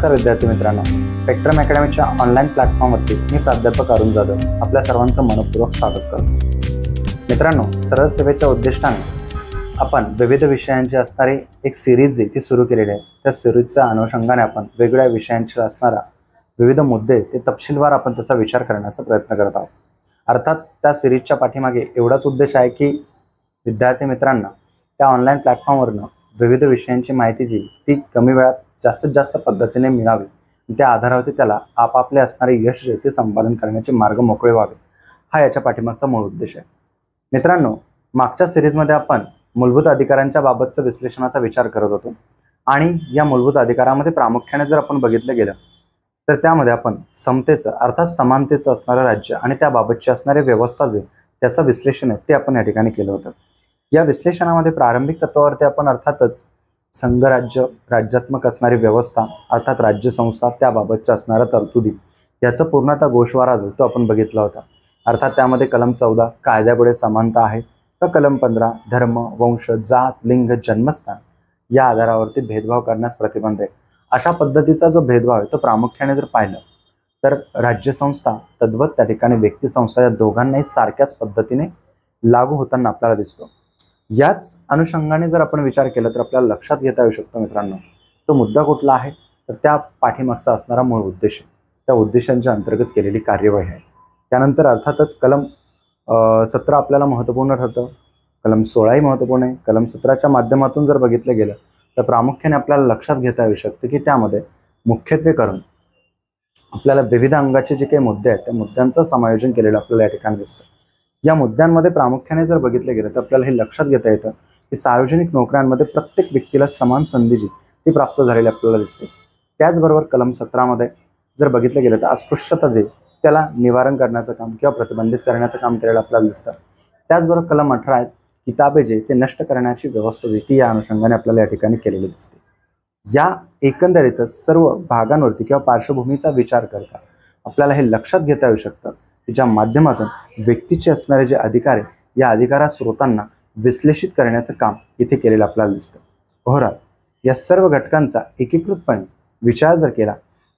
नमस्कार विद्यार्थी मित्रांनो, स्पेक्ट्रम अकॅडमीच्या ऑनलाईन प्लॅटफॉर्मवरती मी प्राध्यापक अरुण जाधव आपल्या सर्वांचं मनपूर्वक स्वागत करतो। मित्रांनो, सरळ सेवेच्या उद्दिष्टाने आपण विविध विषयांची असणारी एक सिरीज ती सुरू केलेली आहे। त्या सिरीजच्या अनुषंगाने आपण वेगवेगळ्या विषयांचे असणारा विविध मुद्दे ते तपशीलवार आपण त्याचा विचार करण्याचा प्रयत्न करत आहोत। अर्थात त्या सिरीजच्या पाठीमागे एवढाच उद्देश आहे की विद्यार्थी मित्रांना त्या ऑनलाईन प्लॅटफॉर्मवरनं विविध विषयांची माहिती जी ती कमी वेळात जास्तीत जास्त पद्धतीने मिळावी, त्या आधारावरती त्याला आपापले असणारे यश जे ते संपादन करण्याचे मार्ग मोकळे व्हावे, हा याच्या पाठीमागचा मूळ उद्देश आहे। मित्रांनो, मागच्या सिरीजमध्ये आपण मूलभूत अधिकारांच्या बाबतचा विश्लेषणाचा विचार करत होतो आणि या मूलभूत अधिकारामध्ये प्रामुख्याने जर आपण बघितलं गेलं तर त्यामध्ये आपण समतेचं अर्थात समानतेचं असणारं राज्य आणि त्याबाबतची असणारी व्यवस्था जे त्याचं विश्लेषण आहे ते आपण या ठिकाणी केलं होतं। या विश्लेषणामध्ये प्रारंभिक तत्वावरती आपण अर्थातच संघराज्य, राज्यात्मक असणारी व्यवस्था अर्थात राज्यसंस्था त्याबाबतच्या असणाऱ्या तरतुदी याचा पूर्णतः गोषवारा जो तो आपण बघितला होता। अर्थात त्यामध्ये कलम 14 कायद्यापुढे समानता आहे, तर कलम 15 धर्म, वंश, जात, लिंग, जन्मस्थान या आधारावरती भेदभाव करण्यास प्रतिबंध आहे। अशा पद्धतीचा जो भेदभाव आहे तो प्रामुख्याने जर पाहिलं तर राज्यसंस्था तद्वत त्या ठिकाणी व्यक्तिसंस्था या दोघांनाही सारख्याच पद्धतीने लागू होताना आपल्याला दिसतो। याच अनुषंगाने जर आपण विचार केला तर आपल्याला लक्षात घेता येऊ शकतो मित्रांनो, तो मुद्दा कुठला आहे तर त्या पाठीमागचा असणारा मूळ उद्देश, त्या उद्देशांच्या अंतर्गत केलेली कार्यवाही आहे। त्यानंतर अर्थातच कलम 17 आपल्याला महत्त्वपूर्ण ठरतं, कलम 16ही महत्त्वपूर्ण आहे। कलम 17च्या माध्यमातून जर बघितलं गेलं तर प्रामुख्याने आपल्याला लक्षात घेता येऊ शकतं की त्यामध्ये मुख्यत्वे करून आपल्याला विविध अंगाचे जे काही मुद्दे आहेत त्या मुद्द्यांचं समायोजन केलेलं आपल्याला या ठिकाणी दिसतं। या मुद्द्यांमध्ये प्रामुख्याने जर बघितलं गेलं तर आपल्याला हे लक्षात घेता येतं की सार्वजनिक नोकऱ्यांमध्ये प्रत्येक व्यक्तीला समान संधी जी ती प्राप्त झालेली आपल्याला दिसते। त्याचबरोबर कलम 17 मध्ये जर बघितलं गेलं तर अस्पृश्यता जे त्याला निवारण करण्याचं काम किंवा प्रतिबंधित करण्याचं काम केलेलं आपल्याला दिसतं। त्याचबरोबर कलम 18 आहेत, किताबे जे ते नष्ट करण्याची व्यवस्था जी ती या अनुषंगाने आपल्याला या ठिकाणी केलेली दिसते। या एकंदरीतच सर्व भागांवरती किंवा पार्श्वभूमीचा विचार करता आपल्याला हे लक्षात घेता येऊ शकतं की ज्या माध्यमातून व्यक्तीचे असणारे जे अधिकार आहे या अधिकारा स्रोतांना विश्लेषित करण्याचं काम इथे केलेलं आपल्याला दिसतं। ओव्हरऑल या सर्व घटकांचा एकीकृतपणे विचार जर केला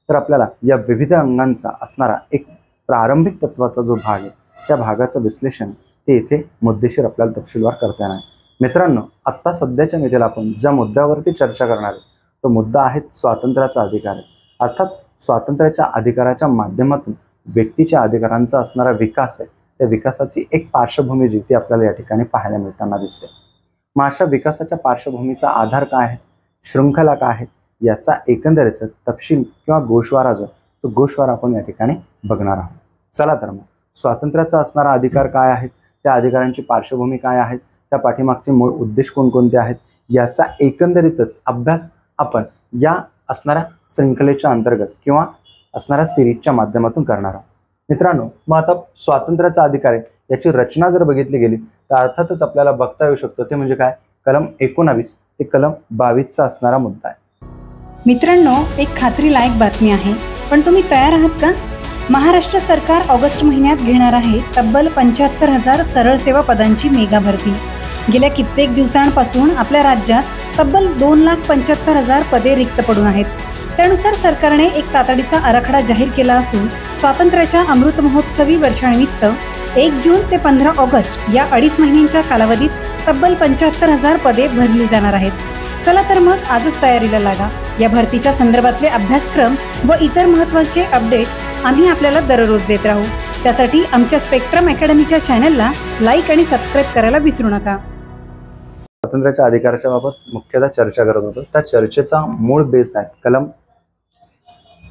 तर आपल्याला या विविध अंगांचा असणारा एक प्रारंभिक तत्वाचा जो भाग आहे त्या भागाचं विश्लेषण ते इथे मुद्देशीर आपल्याला तपशीलवार करता येणार आहे। मित्रांनो, आत्ता सध्याच्या मितीला आपण ज्या मुद्द्यावरती चर्चा करणार आहे तो मुद्दा आहे स्वातंत्र्याचा अधिकार आहे। अर्थात स्वातंत्र्याच्या अधिकाराच्या माध्यमातून व्यक्तीच्या अधिकारांचा असणारा विकास आहे, त्या विकासाची एक पार्श्वभूमी जी ती आपल्याला या ठिकाणी पाहायला मिळताना दिसते। मग अशा विकासाच्या पार्श्वभूमीचा आधार काय आहे, शृंखला काय आहे, याचा एकंदरीत तपशील किंवा गोषवारा जो तो गोषवारा आपण या ठिकाणी बघणार आहोत। चला तर मग स्वातंत्र्याचा असणारा अधिकार काय आहे, त्या अधिकारांची पार्श्वभूमी काय आहे, त्या पाठीमागचे मूळ उद्देश कोणकोणते आहेत याचा एकंदरीतच अभ्यास आपण या असणाऱ्या शृंखलेच्या अंतर्गत किंवा असणाऱ्या सिरीजच्या माध्यमातून करणार आहोत। मित्रांनो, मग आता स्वातंत्र्याचा अधिकार आहे याची रचना जर बघितली गेली तर अर्थातच आपल्याला बघता येऊ शकतं ते म्हणजे काय, कलम 19 ते कलम 22चा असणारा मुद्दा आहे। मित्रांनो, एक खात्रीलायक बातमी आहे, पण तुम्ही तयार आहात का? महाराष्ट्र सरकार ऑगस्ट महिन्यात घेणार आहे तब्बल 75,000 सरळ सेवा पदांची मेगा भरती। गेल्या कित्येक दिवसांपासून आपल्या राज्यात तब्बल 2,75,000 पदे रिक्त पडून आहेत। त्यानुसार सरकारने एक तातडीचा आराखडा जाहीर केला असून स्वातंत्र्याच्या अमृत महोत्सवी वर्षानिमित्त 1 जून ते 15 ऑगस्ट या 2.5 महिन्यांच्या कालावधीत तब्बल 75,000 पदे भरली जाणार आहेत। चला तर मग आजच तयारीला लागा। या भरतीच्या संदर्भातले अभ्यासक्रम व इतर महत्त्वाचे अपडेट्स आम्ही आपल्याला दररोज देत राहू। त्यासाठी आमच्या स्पेक्ट्रम अकॅडमीच्या चॅनलला लाईक आणि सबस्क्राईब करायला विसरू नका। स्वातंत्र्याच्या अधिकाराच्या बाबत मुख्यतः चर्चा करत होतो, त्या चर्चेचा मूळ बेस आहे कलम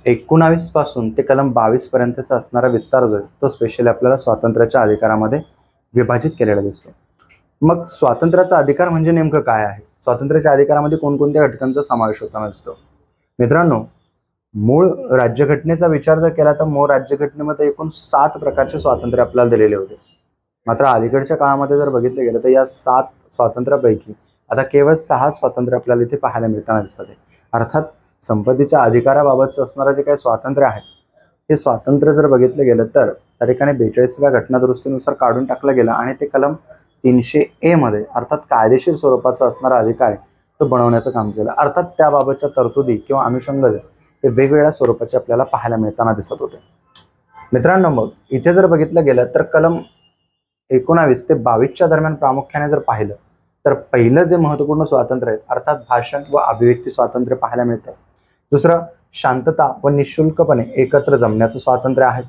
19 पासून ते कलम 22 पर्यंतचा असणारा विस्तार जो आहे तो स्पेशली आपल्याला स्वातंत्र्याच्या अधिकारामध्ये विभाजित केलेला दिसतो। मग स्वातंत्र्याचा अधिकार म्हणजे नेमकं काय आहे, स्वातंत्र्याच्या अधिकारामध्ये कोणकोणत्या घटकांचा समावेश होताना दिसतो। मित्रांनो, मूळ राज्यघटनेचा विचार जर केला तर मूळ राज्यघटनेमध्ये एकूण 7 प्रकारचे स्वातंत्र्य आपल्याला दिलेले होते। मात्र अलीकडच्या काळामध्ये जर बघितलं गेलं तर या 7 स्वातंत्र्यापैकी आता केवळ 6 स्वातंत्र्य आपल्याला इथे पाहायला मिळताना दिसतात। अर्थात संपत्तीच्या अधिकाराबाबतचं असणारं जे काही स्वातंत्र्य आहे हे स्वातंत्र्य जर बघितलं गेलं तर त्या ठिकाणी 42व्या घटनादुरुस्तीनुसार काढून टाकलं गेलं आणि ते कलम 300A मध्ये अर्थात कायदेशीर स्वरूपाचा असणारा अधिकार तो बनवण्याचं काम केलं. अर्थात त्याबाबतच्या तरतुदी किंवा अनुषंग ते वेगवेगळ्या स्वरूपाचे आपल्याला पाहायला मिळताना दिसत होते. मित्रांनो, मग इथे जर बघितलं गेलं तर कलम 19 ते 22च्या दरम्यान प्रामुख्याने जर पाहिलं तर पहिलं जे महत्त्वपूर्ण स्वातंत्र्य आहे अर्थात भाषण व अभिव्यक्ती स्वातंत्र्य पाहायला मिळतं. दुसरं शांतता व निशुल्कपणे एकत्र जमण्याचं स्वातंत्र्य आहे.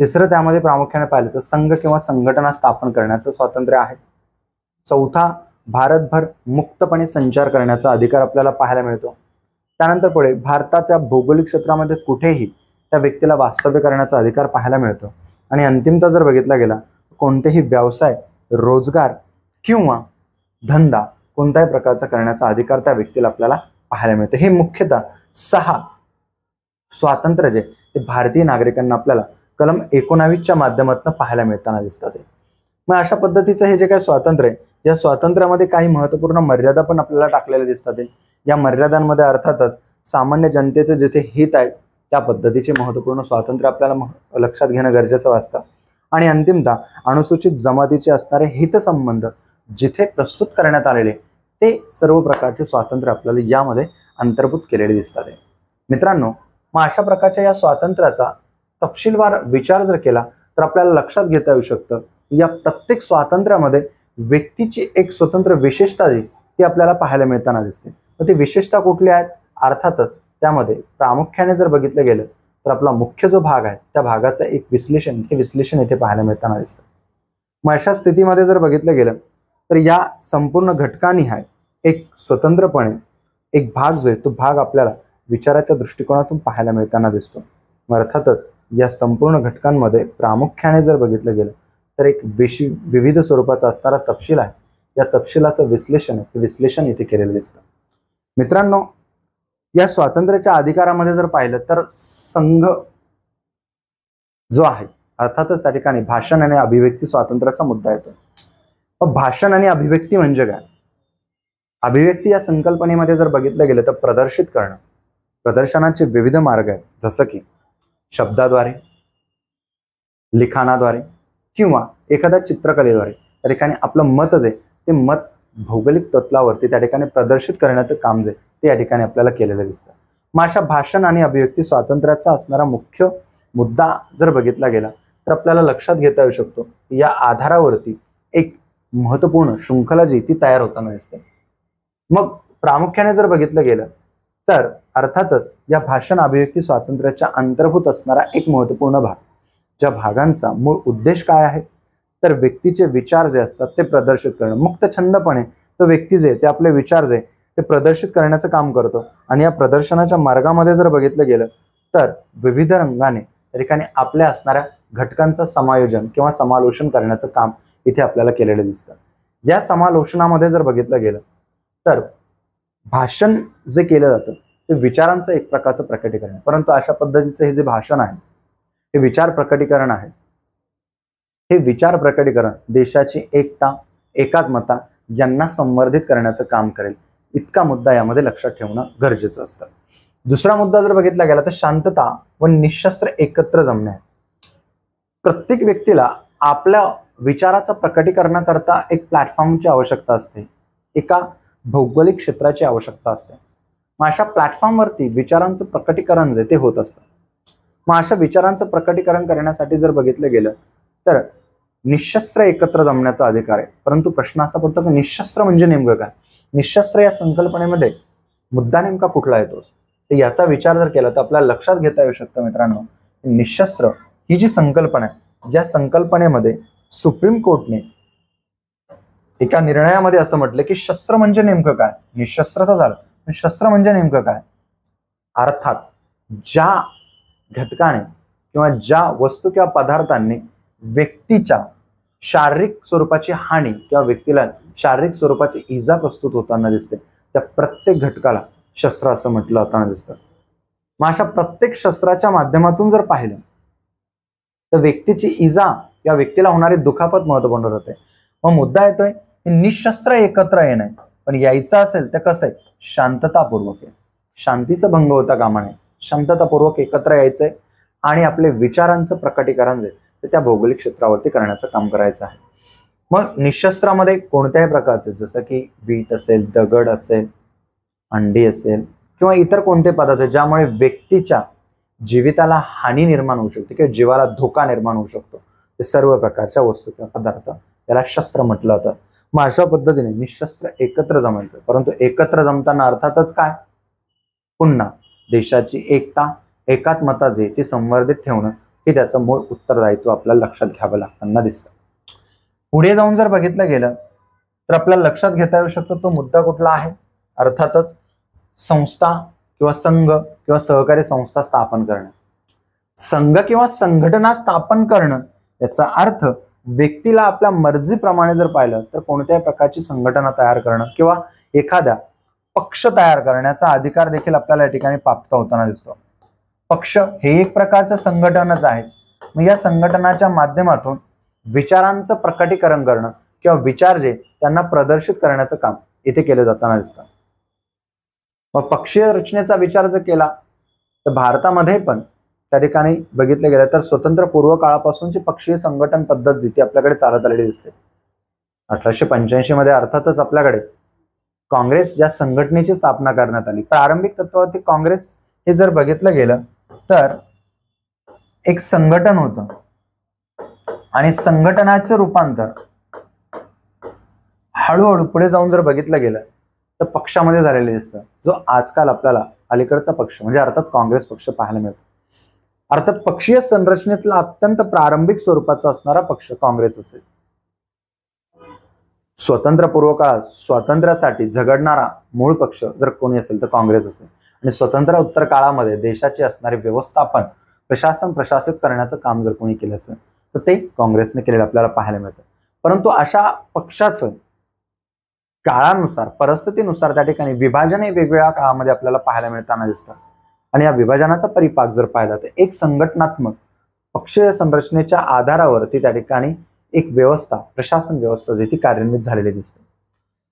तिसरं त्यामध्ये प्रामुख्याने पाहिलं तर संघ किंवा संघटना स्थापन करण्याचं स्वातंत्र्य आहे. चौथा भारतभर मुक्तपणे संचार करण्याचा अधिकार आपल्याला पाहायला मिळतो. त्यानंतर पुढे भारताच्या भौगोलिक क्षेत्रामध्ये कुठेही त्या व्यक्तीला वास्तव्य करण्याचा अधिकार पाहायला मिळतो. आणि अंतिमतः जर बघितला गेला कोणतेही व्यवसाय, रोजगार किंवा धंदा कोणत्याही प्रकारचा करण्याचा अधिकार त्या व्यक्तीला आपल्याला पाहायला मिळतो. हे मुख्यतः 6 स्वातंत्र्य जे ते भारतीय नागरिकांना आपल्याला कलम 19च्या माध्यमातून पाहायला मिळताना दिसतात. मग अशा पद्धतीचं हे जे काही स्वातंत्र्य आहे या स्वातंत्र्यामध्ये काही महत्त्वपूर्ण मर्यादा पण आपल्याला टाकलेल्या दिसतात. या मर्यादांमध्ये अर्थातच सामान्य जनतेचे जिथे हित आहे त्या पद्धतीचे महत्त्वपूर्ण स्वातंत्र्य आपल्याला लक्षात घेणं गरजेचं वाटतं. आणि अंतिमतः अनुसूचित जमातीचे असणारे हितसंबंध जिथे प्रस्तुत करण्यात आलेले ते सर्व प्रकारचे स्वातंत्र्य आपल्याला यामध्ये अंतर्भूत केलेले दिसतात. मित्रांनो, मग अशा प्रकारच्या या स्वातंत्र्याचा तपशीलवार विचार जर केला तर आपल्याला लक्षात घेता येऊ शकतं या प्रत्येक स्वातंत्र्यामध्ये व्यक्तीची एक स्वतंत्र विशेषता जी ती आपल्याला पाहायला मिळताना दिसते. ती विशेषता कुठली आहेत? अर्थातच त्यामध्ये प्रामुख्याने जर बघितलं गेलं तर आपला मुख्य जो भाग आहे त्या भागाचं एक विश्लेषण इथे पाहायला मिळताना दिसतं. मग अशा स्थितीमध्ये जर बघितलं गेलं तर या संपूर्ण घटकानिहाय एक स्वतंत्रपणे एक भाग जो आहे तो भाग आपल्याला विचाराच्या दृष्टिकोनातून पाहायला मिळताना दिसतो. मग अर्थातच या संपूर्ण घटकांमध्ये प्रामुख्याने जर बघितलं गेलं तर एक विविध स्वरूपाचा असणारा तपशील आहे. या तपशिलाचं विश्लेषण इथे केलेलं दिसतं. मित्रांनो, या स्वातंत्र्याच्या अधिकारामध्ये जर पाहिलं तर संघ जो आहे अर्थातच त्या ठिकाणी भाषण आणि अभिव्यक्ती स्वातंत्र्याचा मुद्दा येतो. भाषण आणि अभिव्यक्ती म्हणजे काय? अभिव्यक्ती या संकल्पनेमध्ये जर बघितलं गेलं तर प्रदर्शित करणं. प्रदर्शनाचे विविध मार्ग आहेत, जसं की शब्दाद्वारे, लिखाणाद्वारे किंवा एखाद्या चित्रकलेद्वारे त्या ठिकाणी आपलं मत जे ते मत भौगोलिक तत्वावरती त्या ठिकाणी प्रदर्शित करण्याचं काम जे ते या ठिकाणी आपल्याला केलेलं दिसतं. मग अशा भाषण आणि अभिव्यक्ती स्वातंत्र्याचा असणारा मुख्य मुद्दा जर बघितला गेला तर आपल्याला लक्षात घेता येऊ शकतो की या आधारावरती एक महत्त्वपूर्ण शृंखला जी ती तयार होताना दिसते. मग प्रामुख्याने जर बघितलं गेलं तर अर्थातच या भाषण अभिव्यक्ती स्वातंत्र्याच्या अंतर्भूत असणारा एक महत्त्वपूर्ण भाग, ज्या भागांचा मूळ उद्देश काय आहे तर व्यक्तीचे विचार जे असतात ते प्रदर्शित करणं. मुक्त छंदपणे तो व्यक्ती जे ते आपले विचार जे ते प्रदर्शित करण्याचं काम करतो. आणि या प्रदर्शनाच्या मार्गामध्ये जर बघितलं गेलं तर विविध रंगाने त्या ठिकाणी आपल्या असणाऱ्या घटकांचं समायोजन किंवा समालोचन करण्याचं काम इथे आपल्याला केलेलं दिसतं. या समालोचनामध्ये जर बघितलं गेलं तर भाषण जे केलं जातं ते विचारांचं एक प्रकारचं प्रकटीकरण, परंतु अशा पद्धतीचं हे जे भाषण आहे हे विचार प्रकटीकरण आहे. हे विचार प्रकटीकरण देशाची एकता, एकात्मता यांना संवर्धित करण्याचं काम करेल, इतका मुद्दा यामध्ये लक्षात ठेवणं गरजेचं असतं. दुसरा मुद्दा जर बघितला गेला तर शांतता व निशस्त्र एकत्र जमणे आहे. प्रत्येक व्यक्तीला आपल्या विचाराचं प्रकटीकरणाकरता एक प्लॅटफॉर्मची आवश्यकता असते, एका भौगोलिक क्षेत्राची आवश्यकता असते. मग अशा प्लॅटफॉर्मवरती विचारांचं प्रकटीकरण जे ते होत असतं. मग अशा विचारांचं प्रकटीकरण करण्यासाठी जर बघितलं गेलं तर निशस्त्र एकत्र जमण्याचा अधिकार आहे. परंतु प्रश्न असा पडतो की निशस्त्र म्हणजे नेमकं काय? निशस्त्र या संकल्पनेमध्ये मुद्दा नेमका कुठला येतो तर याचा विचार जर केला तर आपल्याला लक्षात घेता येऊ शकतं मित्रांनो, निशस्त्र ही जी संकल्पना आहे ज्या संकल्पनेमध्ये सुप्रीम कोर्टने एका निर्णयामध्ये असं म्हटलं की शस्त्र म्हणजे नेमकं काय? निशस्त्र तर झालं, पण शस्त्र म्हणजे नेमकं काय? अर्थात ज्या घटकाने किंवा ज्या वस्तू किंवा पदार्थांनी व्यक्तीच्या शारीरिक स्वरूपाची हानी किंवा व्यक्तीला शारीरिक स्वरूपाची इजा प्रस्तुत होताना दिसते त्या प्रत्येक घटकाला शस्त्र असं म्हटलं जाताना दिसतं. मग अशा प्रत्येक शस्त्राच्या माध्यमातून जर पाहिलं तर व्यक्तीची इजा किंवा व्यक्तीला होणारी दुखापत महत्त्वपूर्ण होते. मग मुद्दा येतोय निशस्त्र एकत्र येणं, पण यायचं असेल तर कसं आहे? शांततापूर्वक आहे. शांतीचा भंग होता कामा नये, शांततापूर्वक एकत्र यायचंय आणि आपले विचारांचं प्रकटीकरण जे ते त्या भौगोलिक क्षेत्रावरती करण्याचं काम करायचं आहे. मग निशस्त्रामध्ये कोणत्याही प्रकारचे जसं की वीट असेल, दगड असेल अंडी असेल किंवा इतर कोणते पदार्थ ज्यामुळे व्यक्तीच्या जीविताला हानी निर्माण होऊ शकते किंवा जीवाला धोका निर्माण होऊ शकतो, ते सर्व प्रकारच्या वस्तू किंवा पदार्थ त्याला शस्त्र म्हटलं जातं. मग अशा पद्धतीने निशस्त्र एकत्र जमायचं, परंतु एकत्र जमताना अर्थातच काय, पुन्हा देशाची एकता एकात्मता जे ती संवर्धित ठेवणं हे त्याचं मूळ उत्तरदायित्व आपल्याला लक्षात घ्यावं लागताना दिसतं. पुढे जाऊन जर बघितलं गेलं तर आपल्याला लक्षात घेता येऊ शकतो तो मुद्दा कुठला आहे, अर्थातच संस्था किंवा संघ किंवा सहकारी संस्था स्थापन करणं. संघ किंवा संघटना स्थापन करणं याचा अर्थ व्यक्तीला आपल्या मर्जीप्रमाणे जर पाहिलं तर कोणत्याही प्रकारची संघटना तयार करणं किंवा एखाद्या पक्ष तयार करण्याचा अधिकार देखील आपल्याला या ठिकाणी प्राप्त होताना दिसतो. पक्ष हे एक प्रकारचं संघटनच आहे. मग या संघटनाच्या माध्यमातून विचारांचं प्रकटीकरण करणं किंवा विचार जे त्यांना प्रदर्शित करण्याचं काम इथे केलं जाताना दिसतं. मग पक्षीय रचनेचा विचार जर केला तर भारतामध्ये पण त्या ठिकाणी बघितलं गेलं तर स्वतंत्र पूर्व काळापासूनची पक्षीय संघटन पद्धत जी ती आपल्याकडे चालत आलेली दिसते. 1885 मध्ये अर्थातच आपल्याकडे काँग्रेस ज्या संघटनेची स्थापना करण्यात आली. प्रारंभिक तत्वावरती काँग्रेस हे जर बघितलं गेलं तर एक संघटन होतं आणि संघटनाचं रूपांतर हळूहळू पुढे जाऊन जर बघितलं गेलं तर पक्षामध्ये झालेले दिसतं, जो आजकाल आपल्याला अलीकडचा पक्ष म्हणजे अर्थात काँग्रेस पक्ष पाहायला मिळतो. अर्थात पक्षीय संरचनेतला अत्यंत प्रारंभिक स्वरूपाचा असणारा पक्ष काँग्रेस असेल. स्वतंत्र पूर्व काळात स्वातंत्र्यासाठी झगडणारा मूळ पक्ष जर कोणी असेल तर काँग्रेस असेल आणि स्वतंत्र उत्तर काळामध्ये देशाची असणारे व्यवस्थापन प्रशासन प्रशासित करण्याचं काम जर कोणी केलं असेल तर ते काँग्रेसने केलेलं आपल्याला पाहायला मिळतं. परंतु अशा पक्षाचं काळानुसार परिस्थितीनुसार त्या ठिकाणी विभाजन हे वेगवेगळ्या काळामध्ये आपल्याला पाहायला मिळताना दिसतं. आणि या विभाजनाचा परिपाक जर पाहिला तर एक संघटनात्मक पक्षीय संरचनेच्या आधारावरती त्या ठिकाणी एक व्यवस्था प्रशासन व्यवस्था जी ती कार्यान्वित झालेली दिसते.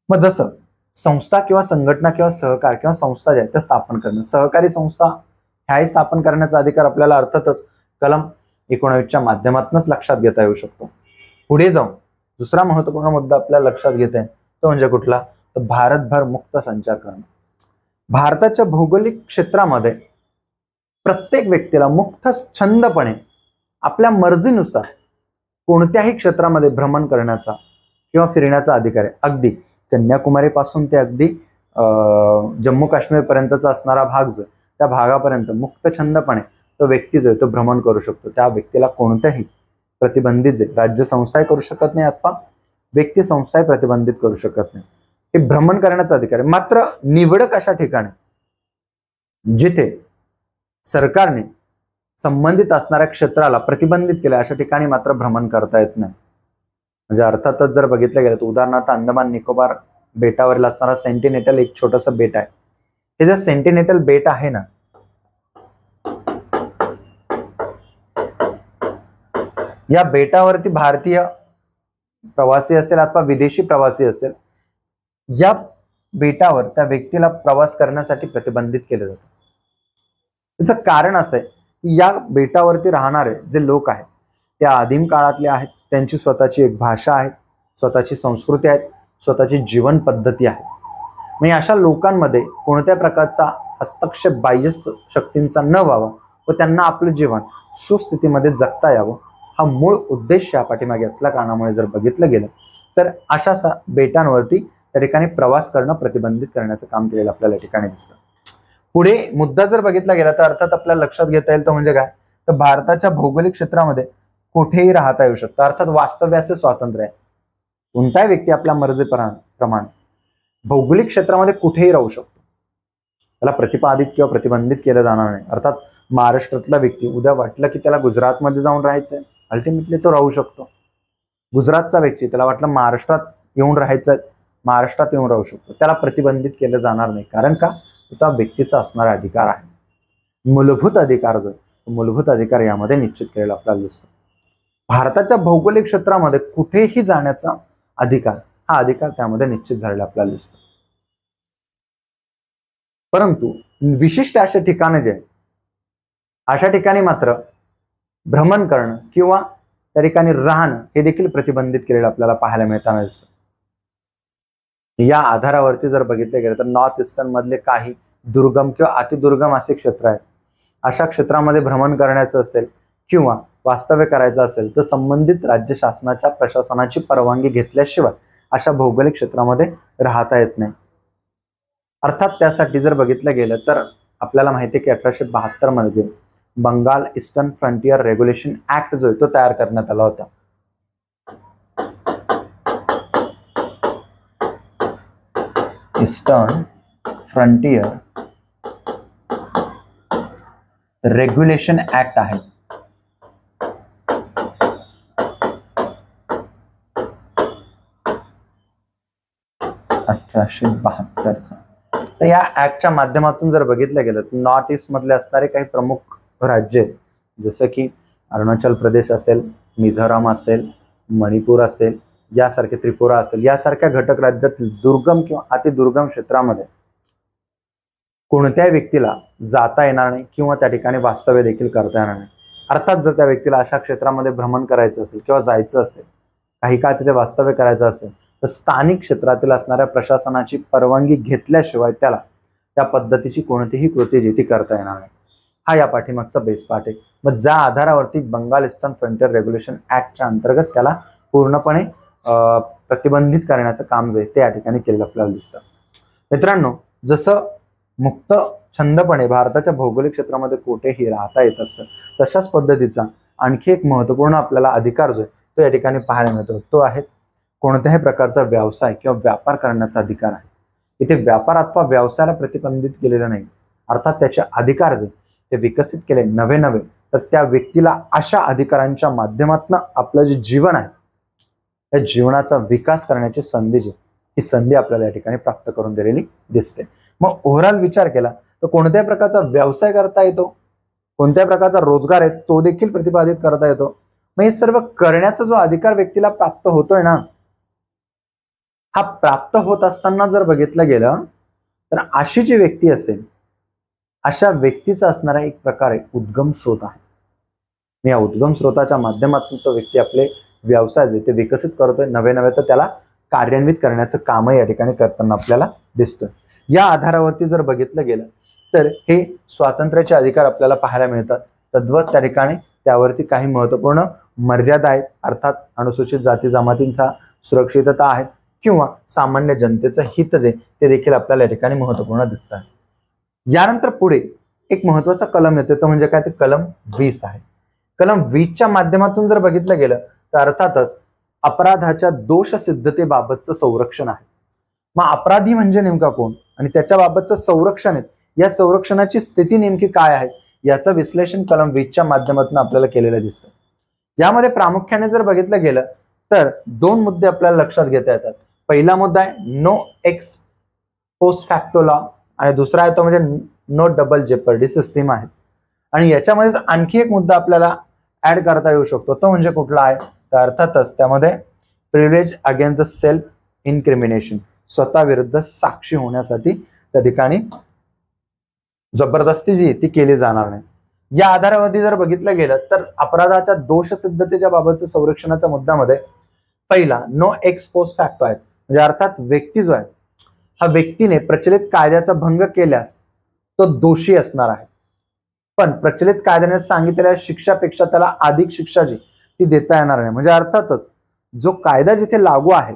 मग जसं संस्था किंवा संघटना किंवा सहकार किंवा संस्था ज्या आहेत त्या स्थापन करणं, सहकारी संस्था ह्याही स्थापन करण्याचा अधिकार आपल्याला अर्थातच कलम 19च्या माध्यमातूनच लक्षात घेता येऊ शकतो. पुढे जाऊन दुसरा महत्वपूर्ण मुद्दा आपल्याला लक्षात घेता आहे तो म्हणजे कुठला, तर भारतभर मुक्त संचार करणं. भारताच्या भौगोलिक क्षेत्रामध्ये प्रत्येक व्यक्तीला मुक्त छंदपणे आपल्या मर्जीनुसार कोणत्याही क्षेत्रामध्ये भ्रमण करण्याचा किंवा फिरण्याचा अधिकार आहे. अगदी कन्याकुमारी पासून ते अगदी जम्मू काश्मीर पर्यंतचा असणारा भाग जो त्या भागापर्यंत मुक्त छंदपणे तो व्यक्ती जो आहे तो भ्रमण करू शकतो. त्या व्यक्तीला कोणत्याही प्रतिबंधित जे राज्य संस्थाही करू शकत नाही अथवा व्यक्ती संस्थाही प्रतिबंधित करू शकत नाही. हे भ्रमण करण्याचा अधिकार आहे. मात्र निवडक अशा ठिकाणी जिथे सरकारने संबंधित असणाऱ्या क्षेत्राला प्रतिबंधित केलं अशा ठिकाणी मात्र भ्रमण करता येत नाही. म्हणजे अर्थातच जर बघितलं गेलं तर उदाहरणार्थ अंदमान निकोबार बेटावरील असणारा सेंटिनेटल एक छोटंसं बेट आहे. हे जे सेंटिनेटल बेट आहे ना, या बेटावरती भारतीय प्रवासी असेल अथवा विदेशी प्रवासी असेल, या बेटावर त्या व्यक्तीला प्रवास करण्यासाठी प्रतिबंधित केलं जातं. त्याचं कारण असं आहे की या बेटावरती राहणारे जे लोक आहेत त्या आदिम काळातले आहेत. त्यांची स्वतःची एक भाषा आहे, स्वतःची संस्कृती आहे, स्वतःची जीवन पद्धती आहे. म्हणजे अशा लोकांमध्ये कोणत्या प्रकारचा हस्तक्षेप बाह्य शक्तींचा न व्हावा व त्यांना आपलं जीवन सुस्थितीमध्ये जगता यावं हा मूळ उद्देश या पाठीमागे असल्या कारणामुळे जर बघितलं गेलं तर अशा बेटांवरती त्या ठिकाणी प्रवास करणं प्रतिबंधित करण्याचं काम केलेलं आपल्याला या ठिकाणी दिसतं. पुढे मुद्दा जर बघितला गेला तर अर्थात आपल्याला लक्षात घेता येईल तो म्हणजे काय, तर भारताच्या भौगोलिक क्षेत्रामध्ये कुठेही राहता येऊ शकतं. अर्थात वास्तव्याचं स्वातंत्र्य आहे. कोणताही व्यक्ती आपल्या मर्जीप्रमाणे भौगोलिक क्षेत्रामध्ये कुठेही राहू शकतो. त्याला प्रतिपादित किंवा प्रतिबंधित केलं जाणार नाही. अर्थात महाराष्ट्रातला व्यक्ती उद्या वाटलं की त्याला गुजरातमध्ये जाऊन राहायचंय, अल्टिमेटली तो राहू शकतो. गुजरातचा व्यक्ती त्याला वाटलं महाराष्ट्रात येऊन राहायचंय, महाराष्ट्रात येऊन राहू शकतो. त्याला प्रतिबंधित केलं जाणार नाही. कारण का, त्या व्यक्तीचा असणारा अधिकार आहे. मूलभूत अधिकार जो मूलभूत अधिकार यामध्ये निश्चित केलेला आपल्याला दिसतो. भारताच्या भौगोलिक क्षेत्रामध्ये कुठेही जाण्याचा अधिकार हा अधिकार त्यामध्ये निश्चित झालेला आपल्याला दिसतो. परंतु विशिष्ट अशा ठिकाणे जे अशा ठिकाणी मात्र भ्रमण करणं किंवा त्या ठिकाणी राहणं हे देखील प्रतिबंधित केलेलं आपल्याला पाहायला मिळताना दिसतं. या आधारावरती जर बघितले गेलं तर नॉर्थ ईस्टर्न मधले काही दुर्गम किंवा अतिदुर्गम असे क्षेत्र आहेत. अशा क्षेत्रामध्ये भ्रमण करण्याचं असेल किंवा वास्तव्य करायचं असेल तर संबंधित राज्य शासनाच्या प्रशासनाची परवानगी घेतल्याशिवाय अशा भौगोलिक क्षेत्रामध्ये राहता येत नाही. अर्थात त्यासाठी जर बघितलं गेलं तर आपल्याला माहिती आहे की 1872 मध्ये Bengal Eastern Frontier Regulation Act जो आहे तो तयार करण्यात आला होता. ईस्टर्न फ्रंटियर रेग्युलेशन ऍक्ट आहे. तर या ऍक्टच्या माध्यमातून जर बघितलं गेलं तर नॉर्थ ईस्ट मधले असणारे काही प्रमुख राज्य जसं की अरुणाचल प्रदेश असेल, मिझोराम असेल, मणिपूर असेल, यासारखे त्रिपुरा असेल, यासारख्या घटक राज्यातील दुर्गम किंवा अतिदुर्गम क्षेत्रामध्ये कोणत्याही व्यक्तीला जाता येणार नाही किंवा त्या ठिकाणी वास्तव्य देखील करता येणार नाही. अर्थात जर त्या व्यक्तीला अशा क्षेत्रामध्ये भ्रमण करायचं असेल किंवा जायचं असेल, काही काळ तिथे वास्तव्य करायचं असेल तर स्थानिक क्षेत्रातील असणाऱ्या प्रशासनाची परवानगी घेतल्याशिवाय त्याला त्या पद्धतीची कोणतीही कृती जी ती करता येणार नाही. हा या पाठीमागचा बेस पार्ट आहे. मग ज्या आधारावरती बंगाल ईस्टर्न फ्रंटियर रेग्युलेशन ऍक्टच्या अंतर्गत त्याला पूर्णपणे प्रतिबंधित करण्याचं काम जे ते या ठिकाणी केलेलं आपल्याला दिसतं. मित्रांनो, जसं मुक्त छंदपणे भारताच्या भौगोलिक क्षेत्रामध्ये कुठेही राहता येत असतं, तशाच पद्धतीचा आणखी एक महत्त्वपूर्ण आपल्याला अधिकार जो आहे तो या ठिकाणी पाहायला मिळतो. तो आहे कोणत्याही प्रकारचा व्यवसाय किंवा व्यापार करण्याचा अधिकार आहे. इथे व्यापार अथवा व्यवसायाला प्रतिबंधित केलेलं नाही. अर्थात त्याचे अधिकार जे ते विकसित केले नवे तर त्या व्यक्तीला अशा अधिकारांच्या माध्यमातून आपलं जे जीवन आहे त्या जीवनाचा विकास करण्याची संधी जी ही संधी आपल्याला या ठिकाणी प्राप्त करून दिलेली दिसते. मग ओव्हरऑल विचार केला तर कोणत्याही प्रकारचा व्यवसाय करता येतो, कोणत्याही प्रकारचा रोजगार आहे तो देखील प्रतिपादित करता येतो. मग हे सर्व करण्याचा जो अधिकार व्यक्तीला प्राप्त होतोय ना, हा प्राप्त होत असताना जर बघितलं गेलं तर अशी जी व्यक्ती असेल अशा व्यक्तीचा असणारा एक प्रकारे उद्गम स्रोत आहे. या उद्गम स्रोताच्या माध्यमातून तो व्यक्ती आपले व्यवसाय जे ते विकसित करतोय, नवे तर त्याला कार्यान्वित करण्याचं कामही या ठिकाणी करताना आपल्याला दिसतोय. या आधारावरती जर बघितलं गेलं तर हे स्वातंत्र्याचे अधिकार आपल्याला पाहायला मिळतात. तद्वत त्या ठिकाणी त्यावरती काही महत्त्वपूर्ण मर्यादा आहेत. अर्थात अनुसूचित जाती जमातींचा सुरक्षितता आहे किंवा सामान्य जनतेचं हित जे ते देखील आपल्याला या ठिकाणी महत्त्वपूर्ण दिसतात. यानंतर पुढे एक महत्वाचा कलम येतो, तो म्हणजे काय, ते कलम 20 आहे. कलम 20च्या माध्यमातून जर बघितलं गेलं तर अर्थातच अपराधाच्या दोष सिद्धतेबाबतचं संरक्षण आहे. मग अपराधी म्हणजे नेमका कोण आणि त्याच्याबाबतचं संरक्षण आहे, या संरक्षणाची स्थिती नेमकी काय आहे याचं विश्लेषण कलम 20च्या माध्यमातून आपल्याला केलेलं दिसतं. यामध्ये प्रामुख्याने जर बघितलं गेलं तर दोन मुद्दे आपल्याला लक्षात घेता येतात. पहिला मुद्दा आहे no ex post facto law आणि दुसरा आहे तो म्हणजे नो डबल जेपर्डी सिस्टीम आहे. आणि याच्यामध्ये आणखी एक मुद्दा आपल्याला ऍड करता येऊ शकतो, तो म्हणजे कुठला आहे तर अर्थातच त्यामध्ये प्रिव्हिलेज अगेन्स्ट द सेल्फ इन्क्रिमिनेशन, स्वतः विरुद्ध साक्षी होण्यासाठी त्या ठिकाणी जबरदस्ती जी ती केली जाणार नाही. या आधारावरती जर बघितलं गेलं तर अपराधाच्या दोष सिद्धतेच्या बाबतच्या संरक्षणाच्या मुद्द्यामध्ये पहिला नो एक्स पोस्ट फॅक्टो आहे. म्हणजे अर्थात व्यक्ती जो आहे हा व्यक्तीने प्रचलित कायद्याचा भंग केल्यास तो दोषी असणार आहे, पण प्रचलित कायद्याने सांगितलेल्या शिक्षापेक्षा त्याला अधिक शिक्षा जी ती देता येणार नाही. म्हणजे अर्थातच जो कायदा जिथे लागू आहे,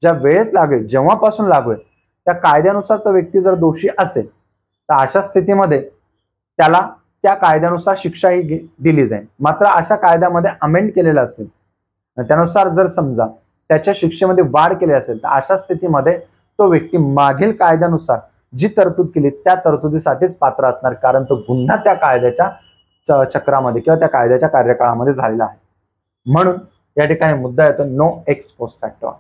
ज्या वेळेस लागेल, जेव्हापासून लागू आहे त्या कायद्यानुसार तो व्यक्ती जर दोषी असेल तर अशा स्थितीमध्ये त्याला त्या कायद्यानुसार शिक्षाही दिली जाईल. मात्र अशा कायद्यामध्ये अमेंड केलेलं असेल त्यानुसार जर समजा त्याच्या शिक्षेमध्ये वाढ केली असेल तर अशा स्थितीमध्ये तो व्यक्ती मागील कायद्यानुसार जी तरतूद केली त्या तरतुदीसाठीच पात्र असणार, कारण तो गुन्हा त्या कायद्याच्या चक्रामध्ये किंवा त्या कायद्याच्या कार्यकाळामध्ये झालेला आहे. म्हणून या ठिकाणी मुद्दा येतो नो एक्स पोस्ट फॅक्टो.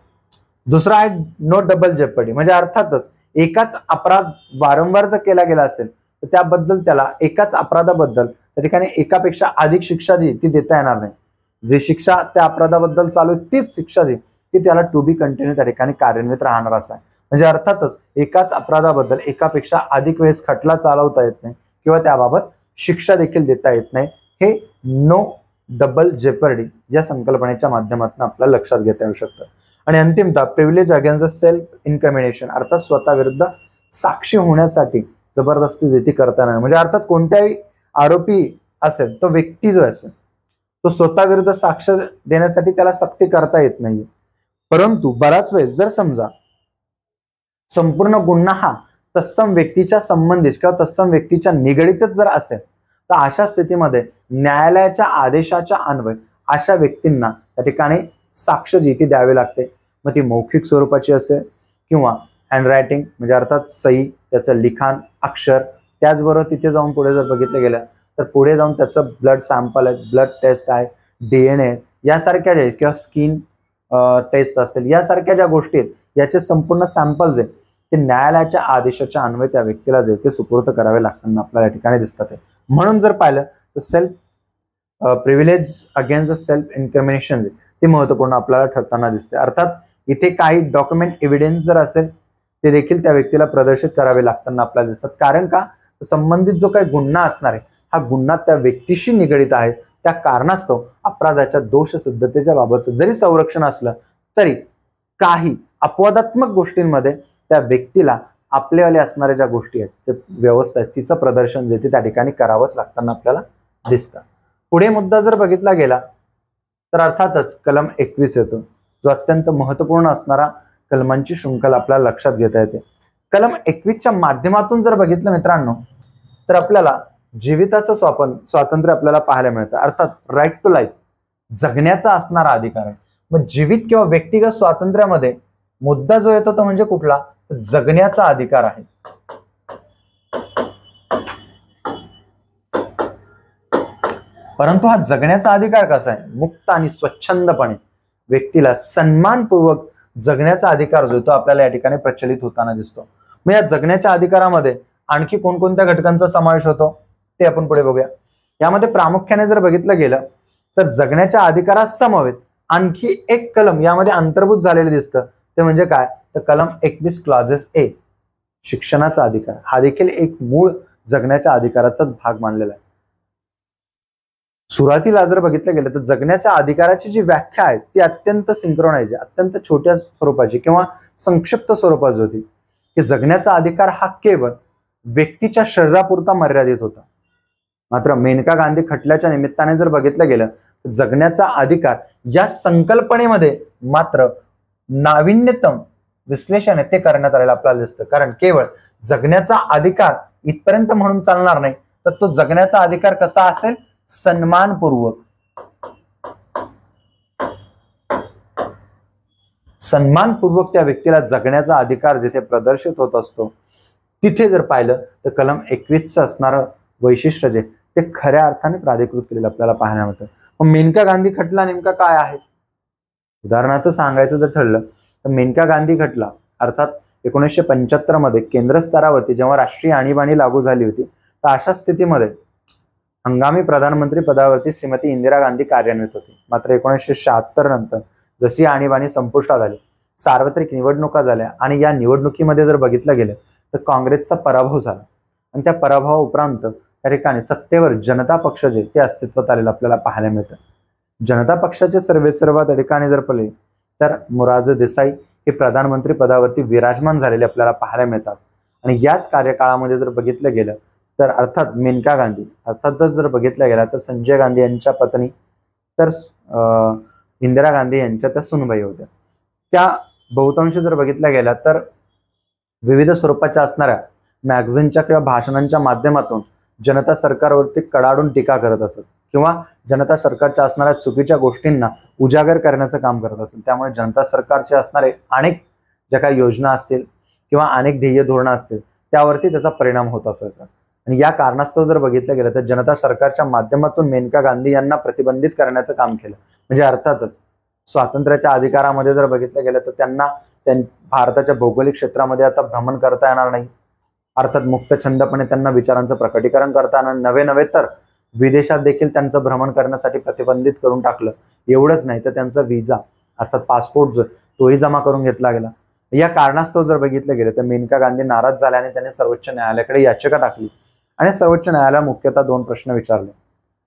दुसरा आहे नो डबल जेपर्डी. म्हणजे अर्थातच एकाच अपराध वारंवार जर केला गेला असेल तर त्याबद्दल त्याला एकाच अपराधाबद्दल त्या ठिकाणी एकापेक्षा अधिक शिक्षा जी ती देता येणार नाही. जी शिक्षा त्या अपराधाबद्दल चालू आहे तीच शिक्षा जी ती त्याला टू बी कंटिन्यू त्या ठिकाणी कार्यान्वित राहणार असं आहे. म्हणजे अर्थातच एकाच अपराधाबद्दल एकापेक्षा अधिक वेळेस खटला चालवता येत नाही किंवा त्याबाबत शिक्षा देखील देता येत नाही. हे नो डबल जेपर्डी या संकल्पनेच्या माध्यमातून आपल्याला लक्षात घेता येऊ शकतं. आणि अंतिमतः प्रिव्हिलेज अगेन्स्ट सेल्फ इन्क्रिमिनेशन, अर्थात स्वतःविरुद्ध साक्षी होण्यासाठी जबरदस्ती जेथे करता येणार, म्हणजे अर्थात कोणत्याही आरोपी असेल तो व्यक्ती जो असेल तो स्वतःविरुद्ध साक्ष देण्यासाठी त्याला सक्ती करता येत नाहीये. परंतु बराच वेळेस जर समजा संपूर्ण गुन्हा हा तत्सम व्यक्तीच्या संबंधित किंवा तत्सम व्यक्तीच्या निगडीतच जर असेल तर अशा स्थितीमध्ये न्यायालयाच्या आदेशाच्या अन्वये अशा व्यक्तींना त्या ठिकाणी साक्ष जी ती द्यावी लागते. मग ती मौखिक स्वरूपाची असेल किंवा हँडरायटिंग म्हणजे अर्थात सही, त्याचं लिखाण, अक्षर, त्याचबरोबर तिथे जाऊन पुढे जर बघितलं गेलं तर पुढे जाऊन त्याचं ब्लड सॅम्पल आहे, ब्लड टेस्ट आहे, DNA यासारख्या ज्या किंवा स्किन टेस्ट असेल यासारख्या ज्या गोष्टी आहेत याचे संपूर्ण सॅम्पल्स आहेत ते न्यायालयाच्या आदेशाच्या अन्वये त्या व्यक्तीला जे ते सुपूर्द करावे लागताना आपल्याला या ठिकाणी दिसतात. म्हणून जर पाहिलं तर सेल्फ प्रिव्हिलेज अगेन्स्ट सेल्फ इन्क्रिमिनेशन ते महत्वपूर्ण आपल्याला ठरताना दिसते. अर्थात इथे काही डॉक्युमेंट एव्हिडन्स जर असेल ते देखील त्या व्यक्तीला प्रदर्शित करावे लागताना आपल्याला दिसतात. कारण का संबंधित जो काही गुन्हा असणार आहे हा गुन्हा त्या व्यक्तीशी निगडित आहे, त्या कारणास्तव अपराधाच्या दोषसिद्धतेच्या बाबतचं जरी संरक्षण असलं तरी काही अपवादात्मक गोष्टींमध्ये त्या व्यक्तीला आपल्यावाले असणाऱ्या ज्या गोष्टी आहेत, जे व्यवस्था आहे तिचं प्रदर्शन जे ते त्या ठिकाणी करावंच लागताना आपल्याला दिसतं. पुढे मुद्दा जर बघितला गेला तर अर्थातच कलम 21 येतो, जो अत्यंत महत्वपूर्ण असणारा कलमांची शृंखला आपल्याला लक्षात घेता येते. कलम 21च्या माध्यमातून जर बघितलं मित्रांनो तर आपल्याला जीविताचं स्वातंत्र्य आपल्याला पाहायला मिळतं. अर्थात राईट टू लाईफ, जगण्याचा असणारा अधिकार आहे. मग जीवित किंवा व्यक्तिगत स्वातंत्र्यामध्ये मुद्दा जो येतो तो म्हणजे कुठला, जगण्याचा अधिकार आहे. परंतु हा जगण्याचा अधिकार कसा आहे, मुक्त आणि स्वच्छंदपणे व्यक्तीला सन्मानपूर्वक जगण्याचा अधिकार जो तो आपल्याला या ठिकाणी प्रचलित होताना दिसतो. मग या जगण्याच्या अधिकारामध्ये आणखी कोणकोणत्या घटकांचा समावेश होतो ते आपण पुढे बघूया. यामध्ये प्रामुख्याने जर बघितलं गेलं तर जगण्याच्या अधिकारात समवेत आणखी एक कलम यामध्ये अंतर्भूत झालेलं दिसतं, ते म्हणजे काय, तर कलम 21 क्लॉजेस ए, शिक्षणाचा अधिकार. हा देखील एक मूळ जगण्याच्या अधिकाराचाच भाग मानलेला आहे. सुरुवातीला जर बघितलं गेलं तर जगण्याच्या अधिकाराची जी व्याख्या आहे ती अत्यंत सिंक्रोनाइज, अत्यंत छोट्या स्वरूपाची किंवा संक्षिप्त स्वरूपाची होती की जगण्याचा अधिकार हा केवळ व्यक्तीच्या शरीरापुरता मर्यादित होता. मात्र मेनका गांधी खटल्याच्या निमित्ताने जर बघितलं गेलं तर जगण्याचा अधिकार या संकल्पनेमध्ये मात्र नाविन्यतम विश्लेषण ते करण्यात आलेलं आपल्याला दिसतं. कारण केवळ जगण्याचा अधिकार इथपर्यंत म्हणून चालणार नाही, तर तो जगण्याचा अधिकार कसा असेल, सन्मानपूर्वक. सन्मानपूर्वक त्या व्यक्तीला जगण्याचा अधिकार जिथे प्रदर्शित होत असतो तिथे जर पाहिलं तर कलम 21चं असणारं वैशिष्ट्य जे ते खऱ्या अर्थाने प्राधिकृत केलेलं आपल्याला पाहायला मिळतं. मग मेनका गांधी खटला नेमका काय आहे, उदाहरणार्थ सांगायचं जर ठरलं तर मेनका गांधी खटला अर्थात 1975 मध्ये केंद्र स्तरावरती जेव्हा राष्ट्रीय आणीबाणी लागू झाली होती तर अशा स्थितीमध्ये हंगामी प्रधानमंत्री पदावरती श्रीमती इंदिरा गांधी कार्यान्वित होती. मात्र 1976 नंतर जशी आणीबाणी संपुष्टात आली, सार्वत्रिक निवडणुका झाल्या आणि या निवडणुकीमध्ये जर बघितलं गेलं तर काँग्रेसचा पराभव झाला आणि त्या पराभवाउपरांत त्या ठिकाणी सत्तेवर जनता पक्ष जे ते अस्तित्वात आलेलं आपल्याला पाहायला मिळतं. जनता पक्षाचे सर्वेसर्वा त्या ठिकाणी जर पाहिले तर मोरारजी देसाई हे प्रधानमंत्री पदावरती विराजमान झालेले आपल्याला पाहायला मिळतात. आणि याच कार्यकाळामध्ये जर बघितलं गेलं तर अर्थात मेनका गांधी अर्थातच जर बघितलं गेला तर संजय गांधी यांच्या पत्नी तर इंदिरा गांधी यांच्या त्या सुनबाई होत्या. त्या बहुतांश जर बघितलं गेला तर विविध स्वरूपाच्या असणाऱ्या मॅगझिनच्या किंवा भाषणांच्या माध्यमातून जनता सरकारवरती कडाडून टीका करत असत किंवा जनता सरकारच्या असणाऱ्या चुकीच्या गोष्टींना उजागर करण्याचं काम करत असेल. त्यामुळे जनता सरकारचे असणारे अनेक ज्या काही योजना असतील किंवा अनेक ध्येय धोरणं असतील त्यावरती त्याचा परिणाम होत असायचा. आणि या कारणास्तव जर बघितलं गेलं तर जनता सरकारच्या माध्यमातून मेनका गांधी यांना प्रतिबंधित करण्याचं काम केलं. म्हणजे अर्थातच स्वातंत्र्याच्या अधिकारामध्ये जर बघितलं गेलं तर त्यांना भारताच्या भौगोलिक क्षेत्रामध्ये आता भ्रमण करता येणार नाही. अर्थात मुक्त छंदपणे त्यांना विचारांचं प्रकटीकरण करता येणार नवे तर विदेशात देखील त्यांचं भ्रमण करण्यासाठी प्रतिबंधित करून टाकलं. एवढंच नाही तर त्यांचा विजा अर्थात पासपोर्ट जो तोही जमा करून घेतला गेला. या कारणास्तव जर बघितलं गेलं तर मेनका गांधी नाराज झाल्याने त्यांनी सर्वोच्च न्यायालयाकडे याचिका टाकली आणि सर्वोच्च न्यायालयाला मुख्यतः 2 प्रश्न विचारले.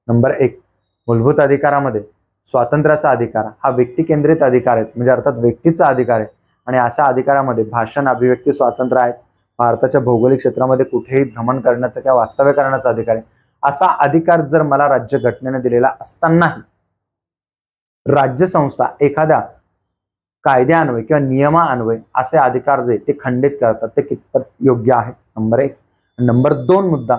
नंबर 1, मूलभूत अधिकारामध्ये स्वातंत्र्याचा अधिकार हा व्यक्ती केंद्रित अधिकार आहे, म्हणजे अर्थात व्यक्तीचा अधिकार आहे. आणि अशा अधिकारामध्ये भाषण अभिव्यक्ती स्वातंत्र्य आहे. भारताच्या भौगोलिक क्षेत्रामध्ये कुठेही भ्रमण करण्याचा किंवा वास्तव्य करण्याचा अधिकार आहे. असा अधिकार जर मला राज्य घटनेने दिलेला असतानाही राज्य संस्था एखाद्या कायद्यान्वये किंवा नियमान्वये असे अधिकार जे ते खंडित करतात ते कितपत योग्य आहे, नंबर 1. नंबर 2 मुद्दा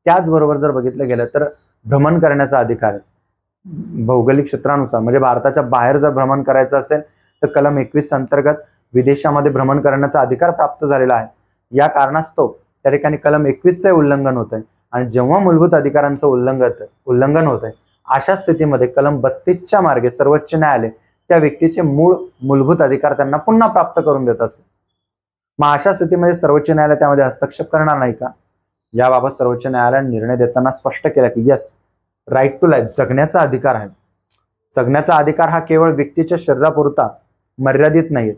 त्याचबरोबर जर बघितलं गेलं तर भ्रमण करण्याचा अधिकार आहे. भौगोलिक क्षेत्रानुसार म्हणजे भारताच्या बाहेर जर भ्रमण करायचं असेल तर कलम 21 अंतर्गत विदेशामध्ये भ्रमण करण्याचा अधिकार प्राप्त झालेला आहे. या कारणास्तव त्या ठिकाणी कलम 21चे उल्लंघन होत आहे. आणि जेव्हा मूलभूत अधिकारांचं उल्लंघन होत आहे अशा स्थितीमध्ये कलम 32च्या मार्गे सर्वोच्च न्यायालय त्या व्यक्तीचे मूलभूत अधिकार त्यांना पुन्हा प्राप्त करून देत असेल. मग अशा स्थितीमध्ये सर्वोच्च न्यायालय त्यामध्ये हस्तक्षेप करणार नाही का? याबाबत सर्वोच्च न्यायालयाने निर्णय देताना स्पष्ट केला की यस, राईट टू लाईफ जगण्याचा अधिकार आहे. जगण्याचा अधिकार हा केवळ व्यक्तीच्या शरीरापुरता मर्यादित नाही,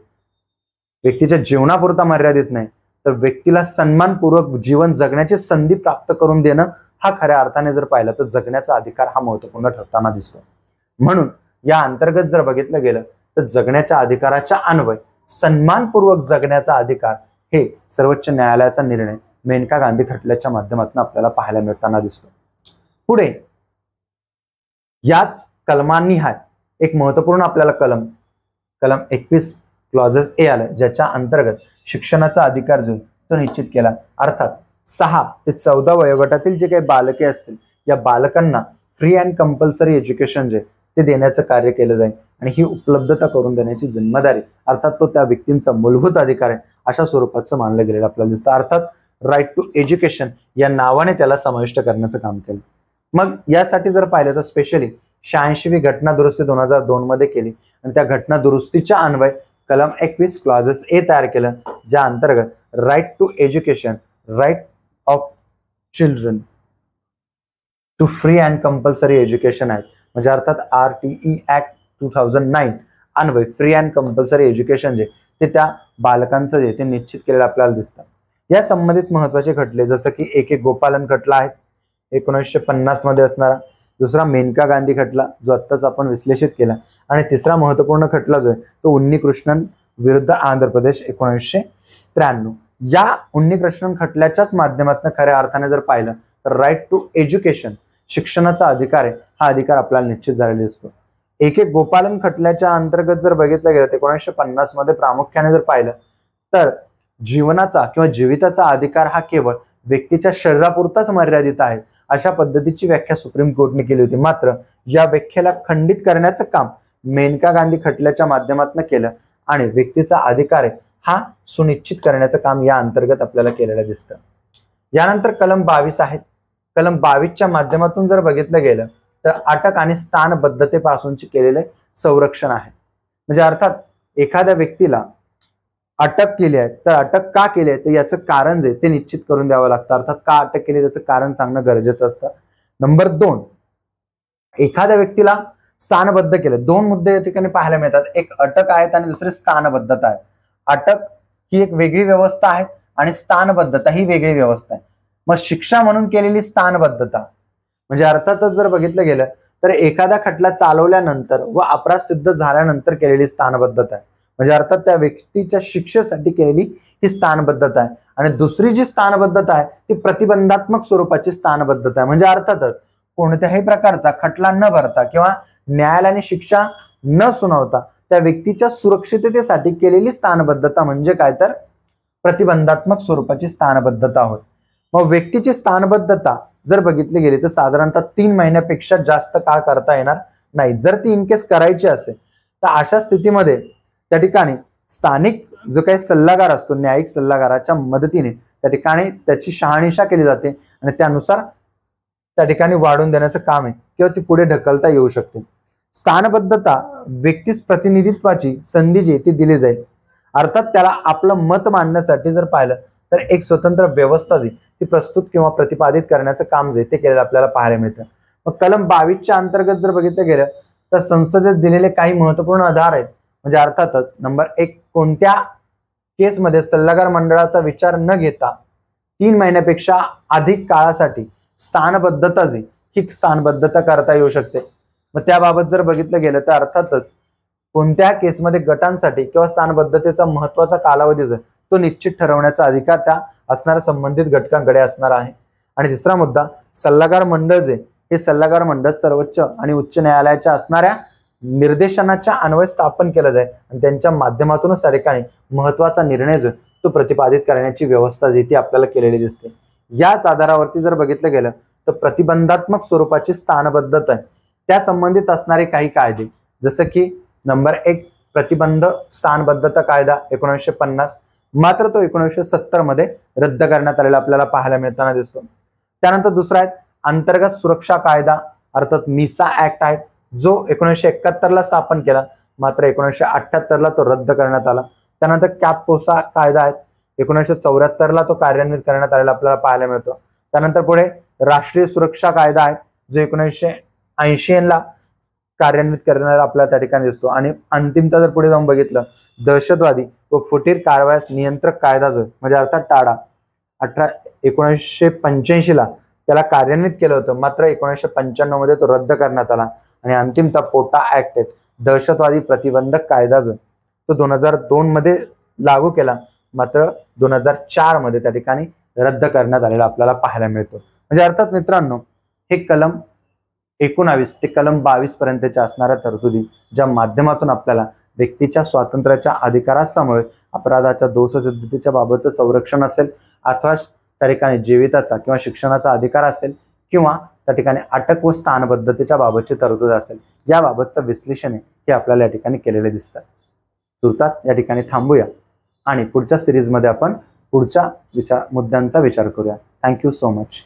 व्यक्तीच्या जीवनापुरता मर्यादित नाही, तर व्यक्तीला सन्मानपूर्वक जीवन जगण्याची संधी प्राप्त करून देणं हा खऱ्या अर्थाने जर पाहिलं तर जगण्याचा अधिकार हा महत्त्वपूर्ण ठरताना दिसतो. म्हणून या अंतर्गत जर बघितलं गेलं तर जगण्याच्या अधिकाराच्या अन्वय सन्मानपूर्वक जगण्याचा अधिकार हे सर्वोच्च न्यायालयाचा निर्णय मेनका गांधी खटल्याच्या माध्यमातून आपल्याला पाहायला मिळताना दिसतो. पुढे याच कलमांनिहाय एक महत्त्वपूर्ण आपल्याला कलम 21 क्लॉजेस ए आलं, ज्याच्या अंतर्गत शिक्षणाचा अधिकार जो तो निश्चित केला. अर्थात 6 ते 14 वयोगटातील जे काही बालके असतील या बालकांना फ्री अँड कंपल्सरी एज्युकेशन जे ते देण्याचं कार्य केलं जाईल आणि ही उपलब्धता करून देण्याची जिम्मेदारी अर्थात तो त्या व्यक्तींचा मूलभूत अधिकार आहे अशा स्वरूपाचं मानलं गेलेलं आपल्याला दिसतं. अर्थात राईट टू एज्युकेशन या नावाने त्याला समाविष्ट करण्याचं काम केलं. मग यासाठी जर पाहिलं तर स्पेशली 86वी घटना दुरुस्ती 2002 मध्ये केली आणि त्या घटना दुरुस्तीच्या अन्वय कलम 21 क्लॉजेस ए तयार केलं, ज्या अंतर्गत right to education, right of children to free and compulsory education आहे. म्हणजे अर्थात RTE ऍक्ट 2009 अन्वय फ्री अँड कंपल्सरी एज्युकेशन जे ते त्या बालकांचं जे ते निश्चित केलेलं आपल्याला दिसतं. या संबंधित महत्वाचे खटले जसं की एक गोपालन खटला आहे 1950 मध्ये असणारा, दुसरा मेनका गांधी खटला जो आत्ताच आपण विश्लेषित केला, आणि तिसरा महत्वपूर्ण खटला जो आहे तो उन्नीकृष्णन विरुद्ध आंध्र प्रदेश 1993. या उन्नीकृष्णन खटल्याच्याच माध्यमातून खऱ्या अर्थाने जर पाहिलं तर राईट टू एज्युकेशन शिक्षणाचा अधिकार आहे हा अधिकार आपल्याला निश्चित झालेला दिसतो. एक गोपालन खटल्याच्या अंतर्गत जर बघितलं गेलं 1950 मध्ये प्रामुख्याने जर पाहिलं तर जीवनाचा किंवा जीविताचा अधिकार हा केवळ व्यक्तीच्या शरीरापुरताच मर्यादित आहे अशा पद्धतीची व्याख्या सुप्रीम कोर्टने केली होती. मात्र या व्याख्येला खंडित करण्याचं काम मेनका गांधी खटल्याच्या माध्यमातून केलं आणि व्यक्तीचा अधिकार आहे हा सुनिश्चित करण्याचं काम या अंतर्गत आपल्याला केलेलं दिसतं. यानंतर कलम 22 आहे. कलम 22च्या माध्यमातून जर बघितलं गेलं तर अटक आणि स्थानबद्धतेपासूनचे केलेले संरक्षण आहे. म्हणजे अर्थात एखाद्या व्यक्तीला अटक केली आहे तर अटक का केली आहे ते याचं कारण जे ते निश्चित करून द्यावं लागतं. अर्थात का अटक केली त्याचं कारण सांगणं गरजेचं असतं. नंबर 2, एखाद्या व्यक्तीला स्थानबद्ध केलं. 2 मुद्दे या ठिकाणी पाहायला मिळतात. एक अटक आहेत आणि दुसरी स्थानबद्धता आहे. अटक ही एक वेगळी व्यवस्था आहे आणि स्थानबद्धता ही वेगळी व्यवस्था आहे. मग शिक्षा म्हणून केलेली स्थानबद्धता म्हणजे अर्थातच जर बघितलं गेलं तर एखादा खटला चालवल्यानंतर व अपराध सिद्ध झाल्यानंतर केलेली स्थानबद्धता आहे. म्हणजे अर्थात त्या व्यक्तीच्या शिक्षेसाठी केलेली ही स्थानबद्धता आहे. आणि दुसरी जी स्थानबद्धता आहे ती प्रतिबंधात्मक स्वरूपाची स्थानबद्धता आहे. म्हणजे अर्थातच कोणत्याही प्रकारचा खटला न भरता किंवा न्यायालयाने शिक्षा न सुनावता त्या व्यक्तीच्या सुरक्षिततेसाठी केलेली स्थानबद्धता म्हणजे काय तर प्रतिबंधात्मक स्वरूपाची स्थानबद्धता होय. मग व्यक्तीची स्थानबद्धता जर बघितली गेली तर साधारणतः 3 महिन्यापेक्षा जास्त काळ करता येणार नाही. जर ती इनकेस करायची असेल तर अशा स्थितीमध्ये त्या ठिकाणी स्थानिक जो काही सल्लागार असतो न्यायिक सल्लागाराच्या मदतीने त्या ठिकाणी त्याची शहानिशा केली जाते आणि त्यानुसार त्या ठिकाणी वाढवून देण्याचं काम आहे किंवा ती पुढे ढकलता येऊ शकते. स्थानबद्धता व्यक्तीस प्रतिनिधित्वाची संधी जी ती दिली जाईल. अर्थात त्याला आपलं मत मांडण्यासाठी जर पाहिलं तर एक स्वतंत्र व्यवस्था जी ती प्रस्तुत किंवा प्रतिपादित करण्याचं काम जे ते केलेलं आपल्याला पाहायला मिळतं. मग कलम 22च्या अंतर्गत जर बघितलं गेलं तर संसदेत दिलेले काही महत्वपूर्ण आधार आहेत. म्हणजे अर्थातच नंबर 1, कोणत्या केसमध्ये सल्लागार मंडळाचा विचार न घेता 3 महिन्यापेक्षा अधिक काळासाठी स्थानबद्धता जी ही स्थानबद्धता करता येऊ शकते. मग त्याबाबत जर बघितलं गेलं तर अर्थातच कोणत्या केसमध्ये गटांसाठी किंवा स्थानबद्धतेचा महत्वाचा कालावधी जो तो निश्चित ठरवण्याचा अधिकार त्या असणाऱ्या संबंधित घटकांकडे असणार आहे. आणि तिसरा मुद्दा, सल्लागार मंडळ जे हे सल्लागार मंडळ सर्वोच्च आणि उच्च न्यायालयाच्या असणाऱ्या निर्देशनाच्या अन्वये स्थापन केलं जाईल आणि त्यांच्या माध्यमातूनच त्या ठिकाणी महत्वाचा निर्णय जो तो प्रतिपादित करण्याची व्यवस्था जी ती आपल्याला केलेली दिसते. याच आधारावरती जर बघितलं गेलं तर प्रतिबंधात्मक स्वरूपाची स्थानबद्धता आहे त्या संबंधित असणारे काही कायदे, जसं की नंबर 1 प्रतिबंध स्थानबद्धता कायदा 1950, मात्र तो 1970 मध्ये रद्द करण्यात आलेला आपल्याला पाहायला मिळताना दिसतो. त्यानंतर दुसरा आहे अंतर्गत सुरक्षा कायदा अर्थात मिसा ऍक्ट आहे, जो 1971 ला स्थापन केला, मात्र 1978 ला तो रद्द करण्यात आला. त्यानंतर कॅपोसा कायदा आहे, 1974 ला तो कार्यान्वित करण्यात आलेला आपल्याला पाहायला मिळतो. त्यानंतर पुढे राष्ट्रीय सुरक्षा कायदा आहे, जो 1980 ला कार्यान्वित करण्याला आपल्याला त्या ठिकाणी दिसतो. आणि अंतिमतः जर पुढे जाऊन बघितलं, दहशतवादी व फुटीर कारवायास नियंत्रक कायदा जो म्हणजे अर्थात टाडा 1985 ला त्याला कार्यान्वित केलं होतं, मात्र 1995 मध्ये तो रद्द करण्यात आला. आणि अंतिमतः पोटा ऍक्ट दहशतवादी प्रतिबंधक कायदा जो तो 2002 मध्ये लागू केला, मात्र 2004 मध्ये त्या ठिकाणी रद्द करण्यात आलेला आपल्याला पाहायला मिळतो. म्हणजे अर्थात मित्रांनो, हे कलम 19 ते कलम 22 पर्यंतच्या असणाऱ्या तरतुदी ज्या माध्यमातून आपल्याला व्यक्तीच्या स्वातंत्र्याच्या अधिकारासमोर अपराधाच्या दोषसिद्धतेच्या बाबतचं संरक्षण असेल, अथवा त्या ठिकाणी जीविताचा किंवा शिक्षणाचा अधिकार असेल, किंवा त्या ठिकाणी अटक व स्थानबद्धतेच्या बाबतची तरतूद असेल, याबाबतचं विश्लेषण हे आपल्याला या ठिकाणी केलेले दिसतात. तुर्तास या ठिकाणी थांबूया आणि पुढच्या सिरीजमध्ये आपण पुढच्या मुद्द्यांचा विचार करूया. Thank you so much.